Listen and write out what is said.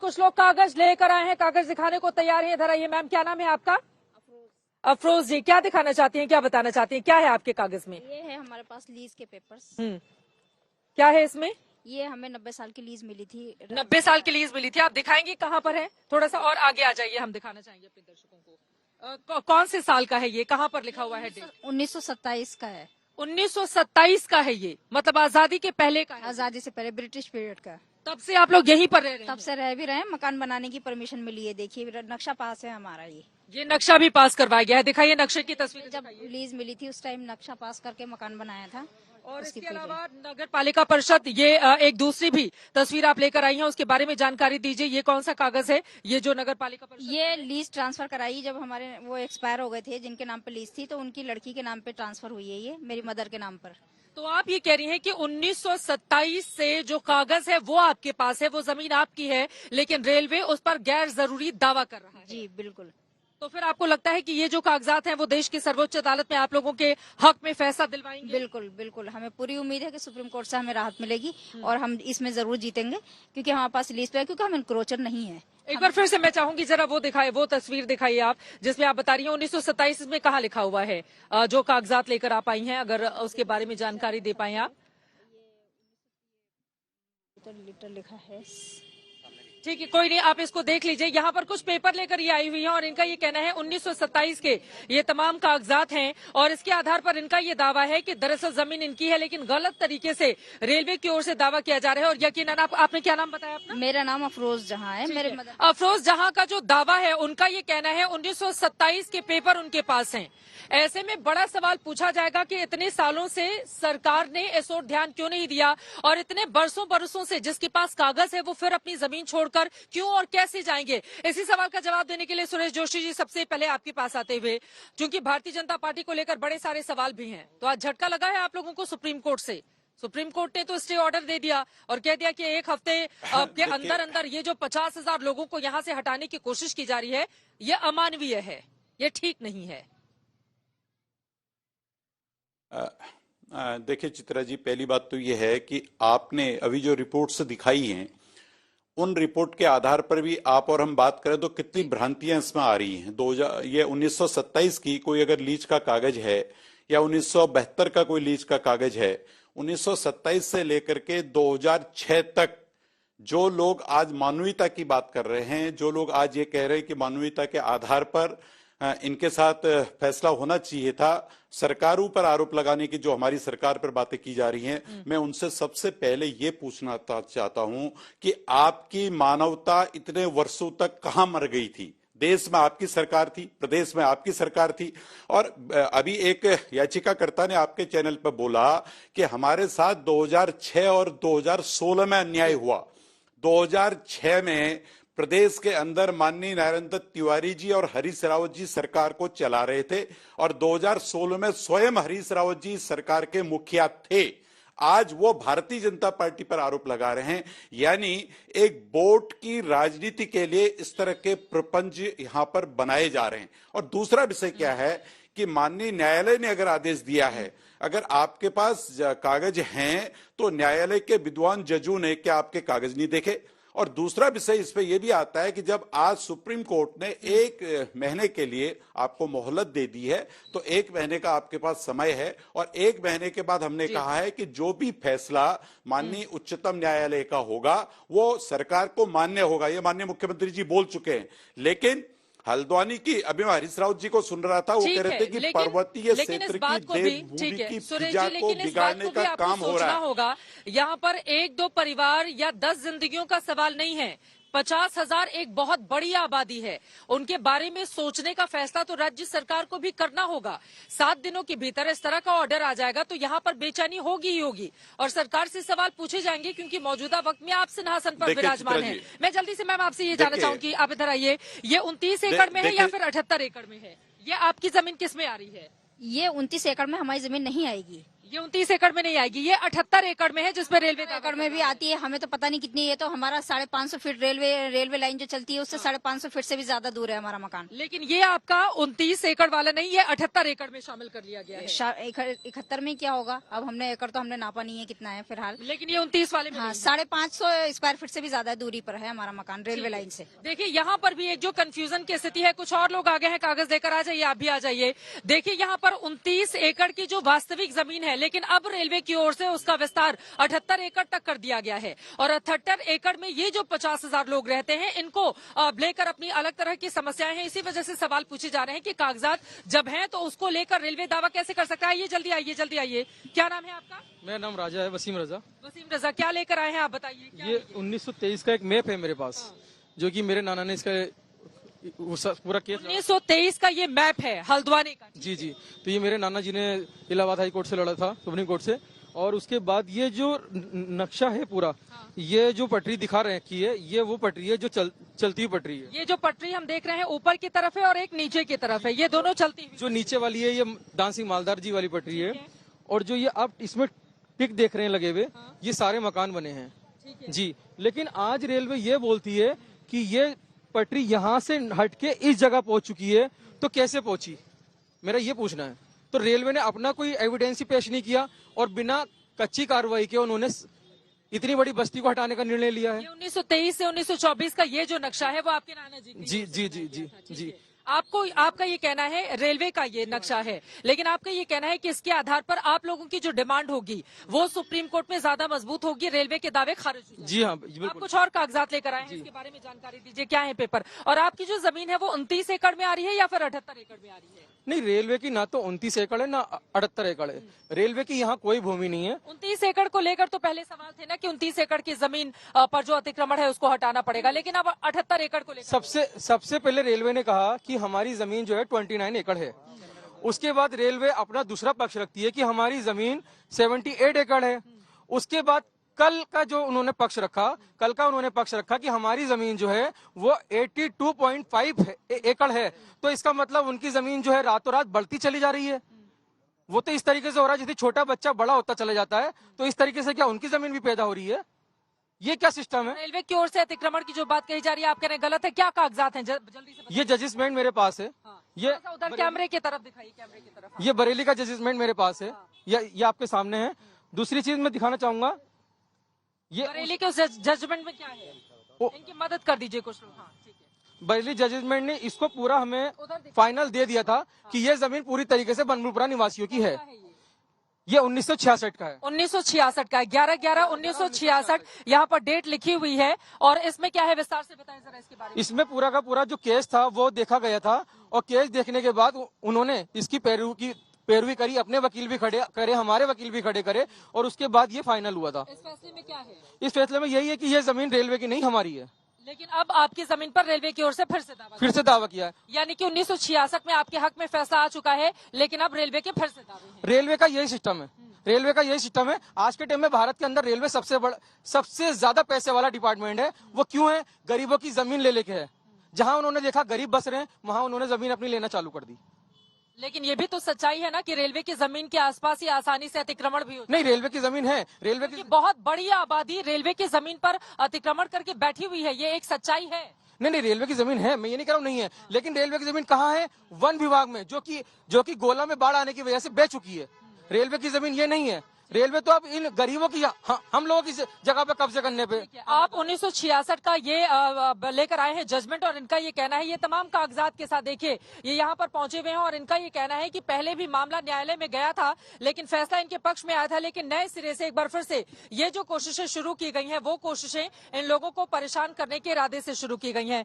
कुछ लोग कागज लेकर आए हैं, कागज दिखाने को तैयार हैं। इधर आइए मैम, क्या नाम है आपका? अफरोज जी, क्या दिखाना चाहती हैं, क्या बताना चाहती हैं, क्या है आपके कागज में? ये है हमारे पास लीज के पेपर्स। क्या है इसमें? ये हमें 90 साल की लीज मिली थी। 90 साल की लीज मिली थी। आप दिखाएंगे कहाँ पर है? थोड़ा सा और आगे आ जाइए, हम दिखाना चाहेंगे अपने दर्शकों को। कौन से साल का है ये, कहाँ पर लिखा हुआ है डेट? 1927 का है। 1927 का है ये, मतलब आजादी के पहले का है? आजादी से पहले, ब्रिटिश पीरियड का। तब से आप लोग यहीं पर रह रहे हैं? तब से रह भी रहे हैं, मकान बनाने की परमिशन मिली है। देखिए नक्शा पास है हमारा। ये नक्शा भी पास करवाया गया है। दिखाइए नक्शे की तस्वीर। जब लीज मिली थी उस टाइम नक्शा पास करके मकान बनाया था। और इसके अलावा नगर पालिका परिषद, ये एक दूसरी भी तस्वीर आप लेकर आई हैं, उसके बारे में जानकारी दीजिए। ये कौन सा कागज है, ये जो नगर पालिका परिषद? ये लीज ट्रांसफर कराई जब हमारे वो एक्सपायर हो गए थे, जिनके नाम पे लीज थी, तो उनकी लड़की के नाम पे ट्रांसफर हुई है। ये मेरी मदर के नाम पर। तो आप ये कह रही हैं कि 1927 से जो कागज है वो आपके पास है, वो जमीन आपकी है, लेकिन रेलवे उस पर गैर जरूरी दावा कर रहा है? जी बिल्कुल। तो फिर आपको लगता है कि ये जो कागजात हैं वो देश की सर्वोच्च अदालत में आप लोगों के हक में फैसला दिलवाएंगे? बिल्कुल बिल्कुल, हमें पूरी उम्मीद है कि सुप्रीम कोर्ट से हमें राहत मिलेगी और हम इसमें जरूर जीतेंगे, क्योंकि हमारे पास लीज पे है, क्योंकि हम इनक्रोचर नहीं है। एक बार फिर से मैं चाहूंगी जरा वो दिखाए, वो तस्वीर दिखाइए आप, जिसमें आप बता रही हैं 1927 में कहाँ लिखा हुआ है जो कागजात लेकर आप आई हैं, अगर उसके बारे में जानकारी दे पाए आप। लिटर लिखा है। ठीक है, कोई नहीं, आप इसको देख लीजिए। यहाँ पर कुछ पेपर लेकर ये आई हुई हैं और इनका ये कहना है 1927 के ये तमाम कागजात हैं और इसके आधार पर इनका ये दावा है कि दरअसल जमीन इनकी है, लेकिन गलत तरीके से रेलवे की ओर से दावा किया जा रहा है। और यकीनन आपने क्या नाम बताया अपना? मेरा नाम अफरोज जहां है। मेरे अफरोज जहां का जो दावा है, उनका ये कहना है 1927 के पेपर उनके पास हैं। ऐसे में बड़ा सवाल पूछा जाएगा कि इतने सालों से सरकार ने इस ओर ध्यान क्यों नहीं दिया, और इतने बरसों से जिसके पास कागज है वो फिर अपनी जमीन छोड़कर क्यों और कैसे जाएंगे? इसी सवाल का जवाब देने के लिए सुरेश जोशी जी, सबसे पहले आपके पास आते हुए, क्योंकि भारतीय जनता पार्टी को लेकर बड़े सारे सवाल भी हैं, तो आज झटका लगा है आप लोगों को सुप्रीम कोर्ट से। सुप्रीम कोर्ट ने तो स्टे ऑर्डर दे दिया और कह दिया कि एक हफ्ते के अंदर अंदर ये जो 50,000 लोगों को यहाँ से हटाने की कोशिश की जा रही है, ये अमानवीय है, ये ठीक नहीं है। देखिए चित्रा जी, पहली बात तो ये है कि आपने अभी जो रिपोर्ट्स दिखाई हैं, उन रिपोर्ट के आधार पर भी आप और हम बात करें तो कितनी भ्रांतियां इसमें आ रही हैं। 2000 ये 1927 की कोई अगर लीज का कागज है या 1972 का कोई लीज का कागज है, 1927 से लेकर के 2006 तक जो लोग आज मानवीयता की बात कर रहे हैं, जो लोग आज ये कह रहे हैं कि मानवीयता के आधार पर इनके साथ फैसला होना चाहिए था, सरकारों पर आरोप लगाने की जो हमारी सरकार पर बातें की जा रही हैं, मैं उनसे सबसे पहले ये पूछना चाहता हूं कि आपकी मानवता इतने वर्षों तक कहां मर गई थी? देश में आपकी सरकार थी, प्रदेश में आपकी सरकार थी, और अभी एक याचिकाकर्ता ने आपके चैनल पर बोला कि हमारे साथ 2006 और 2016 में अन्याय हुआ। 2006 में प्रदेश के अंदर माननीय नारायण दत्त तिवारी जी और हरीश रावत जी सरकार को चला रहे थे और 2016 में स्वयं हरीश रावत जी सरकार के मुखिया थे। आज वो भारतीय जनता पार्टी पर आरोप लगा रहे हैं। यानी एक वोट की राजनीति के लिए इस तरह के प्रपंच यहां पर बनाए जा रहे हैं। और दूसरा विषय क्या है कि माननीय न्यायालय ने अगर आदेश दिया है, अगर आपके पास कागज हैं तो न्यायालय के विद्वान जजों ने क्या आपके कागज नहीं देखे? और दूसरा विषय इस पे ये भी आता है कि जब आज सुप्रीम कोर्ट ने 1 महीने के लिए आपको मोहलत दे दी है, तो 1 महीने का आपके पास समय है, और 1 महीने के बाद हमने कहा है कि जो भी फैसला माननीय उच्चतम न्यायालय का होगा वो सरकार को मान्य होगा। ये माननीय मुख्यमंत्री जी बोल चुके हैं। लेकिन हल्द्वानी की, अभी मैं हरीश रावत जी को सुन रहा था, वो कह रहे थे कि पर्वतीय क्षेत्र की देवभूमि की फिजा को बिगाड़ने का काम हो रहा होगा। यहाँ पर 1-2 परिवार या 10 जिंदगियों का सवाल नहीं है, 50,000 एक बहुत बड़ी आबादी है। उनके बारे में सोचने का फैसला तो राज्य सरकार को भी करना होगा। 7 दिनों के भीतर इस तरह का ऑर्डर आ जाएगा तो यहाँ पर बेचैनी होगी ही होगी और सरकार से सवाल पूछे जाएंगे, क्योंकि मौजूदा वक्त में आप सिंहासन पर विराजमान है। मैं जल्दी से मैम आपसे ये जानना चाहूंगी, आप इधर आइए, ये 29 एकड़ में है या फिर 78 एकड़ में है? ये आपकी जमीन किस में आ रही है? ये 29 एकड़ में हमारी जमीन नहीं आएगी। ये 29 एकड़ में नहीं आएगी, ये 78 एकड़ में है जिसमें रेलवे एकड़ में भी आती है, हमें तो पता नहीं कितनी है। तो हमारा 550 फीट रेलवे लाइन जो चलती है उससे 550 फीट से भी ज्यादा दूर है हमारा मकान। लेकिन ये आपका 29 एकड़ वाला नहीं, ये 78 एकड़ में शामिल कर लिया गया है। 71 में क्या होगा, अब हमने एकड़ तो हमने नापा नहीं है कितना है फिलहाल, लेकिन ये 29 वाले में हाँ नहीं है। 550 स्क्वायर फीट से भी ज्यादा दूरी पर है हमारा मकान रेलवे लाइन से। देखिए यहाँ पर भी एक जो कंफ्यूजन की स्थिति है, कुछ और लोग आगे हैं, कागज देकर आ जाइए, आप भी आ जाइए। देखिए यहाँ पर 29 एकड़ की जो वास्तविक जमीन है, लेकिन अब रेलवे की ओर से उसका विस्तार 78 एकड़ तक कर दिया गया है। और 78 एकड़ में ये जो 50,000 लोग रहते हैं, इनको लेकर अपनी अलग तरह की समस्याएं हैं। इसी वजह से सवाल पूछे जा रहे हैं कि कागजात जब हैं तो उसको लेकर रेलवे दावा कैसे कर सकता है। ये जल्दी आइए, जल्दी आइए। क्या नाम है आपका? मेरा नाम राजा है, वसीम रजा। वसीम रजा, क्या लेकर आए हैं आप, बताइए। ये 1923 का एक मैप है मेरे पास, जो कि मेरे नाना ने इसका पूरा केस 1923 का ये मैप है हल्द्वानी का। जी जी। तो ये मेरे नाना जी ने इलाहाबाद हाई कोर्ट से लड़ा था, सुप्रीम कोर्ट से। और उसके बाद ये जो नक्शा है पूरा, ये जो पटरी दिखा रहे हैं कि ये वो पटरी है जो चलती हुई पटरी है। ये जो पटरी हम देख रहे हैं ऊपर की तरफ है और एक नीचे की तरफ है, ये दोनों चलती हुई। जो नीचे वाली है ये दान सिंह मालदार जी वाली पटरी है। और जो ये आप इसमें टिक देख रहे हैं लगे हुए, ये सारे मकान बने हैं जी। लेकिन आज रेलवे ये बोलती है कि ये पटरी यहाँ से हटके इस जगह पहुंच चुकी है, तो कैसे पहुंची, मेरा ये पूछना है। तो रेलवे ने अपना कोई एविडेंस ही पेश नहीं किया और बिना कच्ची कार्रवाई के उन्होंने इतनी बड़ी बस्ती को हटाने का निर्णय लिया है। ये 1923 से 1924 का ये जो नक्शा है वो आपके नाना जी जी जी जी जी जी। आपको आपका ये कहना है रेलवे का ये नक्शा है, लेकिन आपका ये कहना है कि इसके आधार पर आप लोगों की जो डिमांड होगी वो सुप्रीम कोर्ट में ज्यादा मजबूत होगी, रेलवे के दावे खारिज हो जाएंगे। जी हाँ आप बिल्कुल। कुछ और कागजात लेकर आए हैं, इसके बारे में जानकारी दीजिए, क्या है पेपर। और आपकी जो जमीन है वो 29 एकड़ में आ रही है या फिर 78 एकड़ में आ रही है? नहीं, रेलवे की ना तो 29 एकड़ है ना 78 एकड़ है। रेलवे की यहाँ कोई भूमि नहीं है। 29 एकड़ को लेकर तो पहले सवाल थे ना कि 29 एकड़ की जमीन पर जो अतिक्रमण है उसको हटाना पड़ेगा, लेकिन अब 78 एकड़ को लेकर सबसे पहले रेलवे ने कहा कि हमारी जमीन जो है 29 एकड़ है। उसके बाद रेलवे अपना दूसरा पक्ष रखती है कि हमारी जमीन 78 एकड़ है। उसके बाद कल का उन्होंने पक्ष रखा कि हमारी जमीन जो है वो 82.5 एकड़ है। तो इसका मतलब उनकी जमीन जो है रातों रात बढ़ती चली जा रही है। वो तो इस तरीके से हो रहा है जैसे छोटा बच्चा बड़ा होता चला जाता है, तो इस तरीके से क्या उनकी जमीन भी पैदा हो रही है? ये क्या सिस्टम है? रेलवे की ओर से अतिक्रमण की जो बात कही जा रही है आप कह रहे हैं गलत है, क्या कागजात हैं जल्दी से ये जजमेंट मेरे पास है। ये उधर कैमरे की तरफ दिखाइए, कैमरे की तरफ। ये बरेली का जजमेंट मेरे पास है, ये आपके सामने है। दूसरी चीज मैं दिखाना चाहूंगा, ये बरेली के उस जजमेंट में क्या है, इनकी मदद कर दीजिए कुछ लोग। हाँ, ठीक है। बरेली जजमेंट ने इसको पूरा हमें फाइनल दे दिया था कि ये जमीन पूरी तरीके से बनमुलपुरा निवासियों की है। ये 1966 का है। 1966 का है, 11/11/1966 यहाँ पर डेट लिखी हुई है। और इसमें क्या है, विस्तार से बताएं जरा इसके बारे में। इसमें पूरा का पूरा जो केस था वो देखा गया था, और केस देखने के बाद उन्होंने इसकी पैरवी करी, अपने वकील भी खड़े करे, हमारे वकील भी खड़े करे, और उसके बाद ये फाइनल हुआ था। इस फैसले में क्या है? इस फैसले में यही है कि ये जमीन रेलवे की नहीं हमारी है। लेकिन अब आपकी जमीन पर रेलवे की ओर से फिर से दावा किया है। यानी कि 1966 में आपके हक में फैसला आ चुका है, लेकिन अब रेलवे के फिर से दावे हैं। रेलवे का यही सिस्टम है। रेलवे का यही सिस्टम है। आज के टाइम में भारत के अंदर रेलवे सबसे ज्यादा पैसे वाला डिपार्टमेंट है। वो क्यों है? गरीबों की जमीन ले लेके है। जहां उन्होंने देखा गरीब बस रहे हैं, वहां उन्होंने जमीन अपनी लेना चालू कर दी। लेकिन ये भी तो सच्चाई है ना कि रेलवे की जमीन के आसपास ही आसानी से अतिक्रमण भी होता है। नहीं, रेलवे की जमीन है। रेलवे की बहुत बड़ी आबादी रेलवे की जमीन पर अतिक्रमण करके बैठी हुई है, ये एक सच्चाई है। नहीं, रेलवे की जमीन है, मैं ये नहीं कह रहा हूँ नहीं है, लेकिन रेलवे की जमीन कहाँ है? वन विभाग में, जो कि गोला में बाढ़ आने की वजह से बह चुकी है। रेलवे की जमीन ये नहीं है। रेलवे तो अब इन गरीबों की, हम लोगों की जगह पे कब्जे करने पे। आप 1966 का ये लेकर आए हैं जजमेंट, और इनका ये कहना है, ये तमाम कागजात के साथ देखिए ये यहाँ पर पहुंचे हुए हैं, और इनका ये कहना है कि पहले भी मामला न्यायालय में गया था, लेकिन फैसला इनके पक्ष में आया था, लेकिन नए सिरे से एक बार फिर से ये जो कोशिशें शुरू की गई हैं, वो कोशिशें इन लोगों को परेशान करने के इरादे से शुरू की गई हैं।